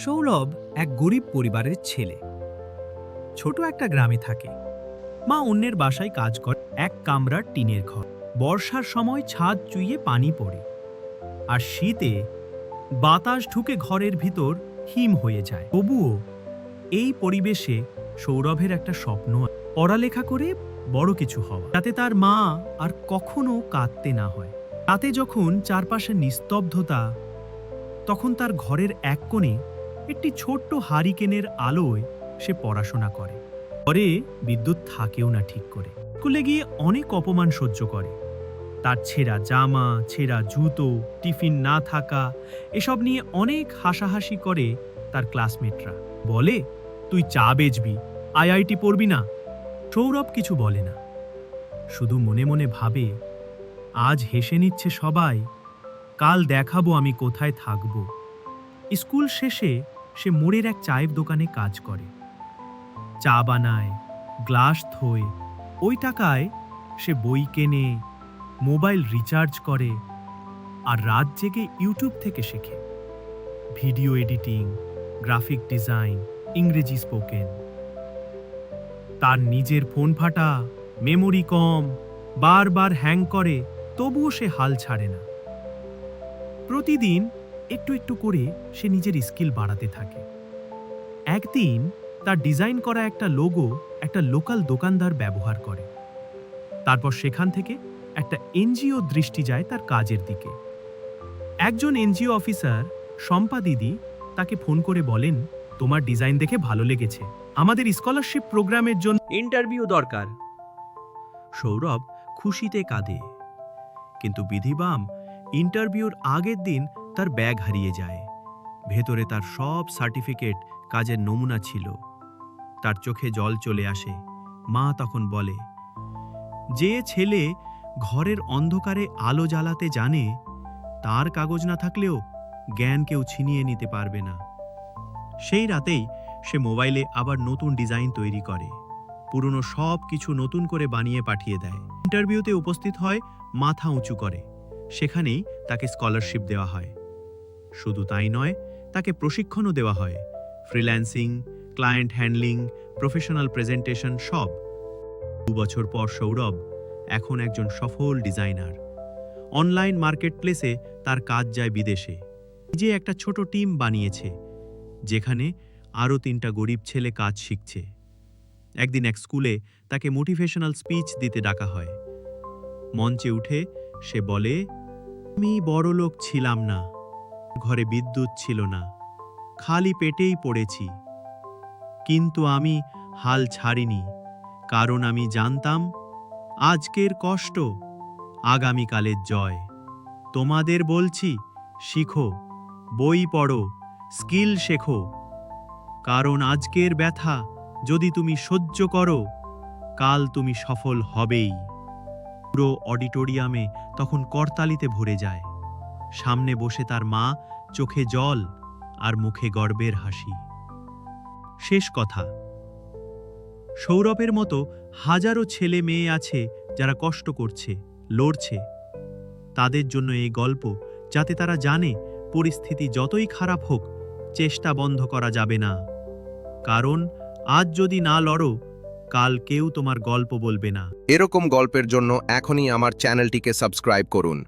সৌরভ এক গরিব পরিবারের ছেলে। ছোট একটা গ্রামে থাকে। মা অন্যের বাসায় কাজ করে। এক কামরার টিনের ঘর। বর্ষার সময় ছাদ চুইয়ে পানি পড়ে, আর শীতে বাতাস ঢুকে ঘরের ভিতর হিম হয়ে যায়। তবুও এই পরিবেশে সৌরভের একটা স্বপ্ন, পড়ালেখা করে বড় কিছু হওয়া, যাতে তার মা আর কখনো কাঁদতে না হয়। তাতে যখন চারপাশে নিস্তব্ধতা, তখন তার ঘরের এক কোণে একটি ছোট্ট হারিকেনের আলোয় সে পড়াশোনা করে। ঘরে বিদ্যুৎ থাকেও না ঠিক করে। স্কুলে গিয়ে অনেক অপমান সহ্য করে। তার ছেঁড়া জামা, ছেঁড়া জুতো, টিফিন না থাকা, এসব নিয়ে অনেক হাসাহাসি করে তার ক্লাসমেটরা। বলে, তুই চা বেচবি, আইআইটি পড়বি না। সৌরভ কিছু বলে না, শুধু মনে মনে ভাবে, আজ হেসে নিচ্ছে সবাই, কাল দেখাবো আমি কোথায় থাকব। স্কুল শেষে সে মোড়ের এক চায়ের দোকানে কাজ করে। চা বানায়, গ্লাস ধোয়। ওই টাকায় সে বই কেনে, মোবাইল রিচার্জ করে, আর রাত জেগে ইউটিউব থেকে শেখে ভিডিও এডিটিং, গ্রাফিক ডিজাইন, ইংরেজি স্পোকেন। তার নিজের ফোন ফাটা, মেমোরি কম, বারবার হ্যাং করে, তবুও সে হাল ছাড়ে না। প্রতিদিন একটু একটু করে সে নিজের স্কিল বাড়াতে থাকে। একদিন তার ডিজাইন করা একটা লোগো একটা লোকাল দোকানদার ব্যবহার করে। তারপর সেখান থেকে একটা এনজিও দৃষ্টি যায় তার কাজের দিকে। একজন এনজিও অফিসার, শম্পা দিদি, তাকে ফোন করে বলেন, তোমার ডিজাইন দেখে ভালো লেগেছে, আমাদের স্কলারশিপ প্রোগ্রামের জন্য ইন্টারভিউ দরকার। সৌরভ খুশিতে কাঁদে, কিন্তু বিধিবাম ইন্টারভিউর আগের দিন তার ব্যাগ হারিয়ে যায়। ভেতরে তার সব সার্টিফিকেট, কাজের নমুনা ছিল। তার চোখে জল চলে আসে। মা তখন বলে, যে ছেলে ঘরের অন্ধকারে আলো জ্বালাতে জানে, তার কাগজ না থাকলেও জ্ঞান কেউ ছিনিয়ে নিতে পারবে না। সেই রাতেই সে মোবাইলে আবার নতুন ডিজাইন তৈরি করে, পুরনো সব কিছু নতুন করে বানিয়ে পাঠিয়ে দেয়। ইন্টারভিউতে উপস্থিত হয়, মাথা উঁচু করে। সেখানেই তাকে স্কলারশিপ দেওয়া হয়। শুধু তাই নয়, তাকে প্রশিক্ষণও দেওয়া হয়, freelancing, client handling, professional presentation, সব। 2 বছর পর সৌরভ এখন একজন সফল ডিজাইনার। অনলাইন মার্কেটপ্লেসে তার কাজ যায় বিদেশে। নিজে একটা ছোট টিম বানিয়েছে, যেখানে আরও 3টা গরিব ছেলে কাজ শিখছে। একদিন এক স্কুলে তাকে মোটিভেশনাল স্পিচ দিতে ডাকা হয়। মঞ্চে উঠে সে বলে, আমি বড়লোক ছিলাম না, ঘরে বিদ্যুৎ ছিল না, খালি পেটেই পড়েছি, কিন্তু আমি হাল ছাড়িনি, কারণ আমি জানতাম আজকের কষ্ট আগামীকালের জয়। তোমাদের বলছি, শিখো, বই পড়ো, স্কিল শেখো, কারণ আজকের ব্যথা যদি তুমি সহ্য করো, কাল তুমি সফল হবেই। পুরো অডিটোরিয়ামে তখন করতালিতে ভরে যায়। সামনে বসে তার মা, চোখে জল আর মুখে গর্বের হাসি। শেষ কথা, সৌরভের মতো হাজারো ছেলে মেয়ে আছে যারা কষ্ট করছে, লড়ছে। তাদের জন্য এই গল্প, যাতে তারা জানে পরিস্থিতি যতই খারাপ হোক, চেষ্টা বন্ধ করা যাবে না। কারণ আজ যদি না লড়ো, কাল কেউ তোমার গল্প বলবে না। এরকম গল্পের জন্য এখনই আমার চ্যানেলটিকে সাবস্ক্রাইব করুন।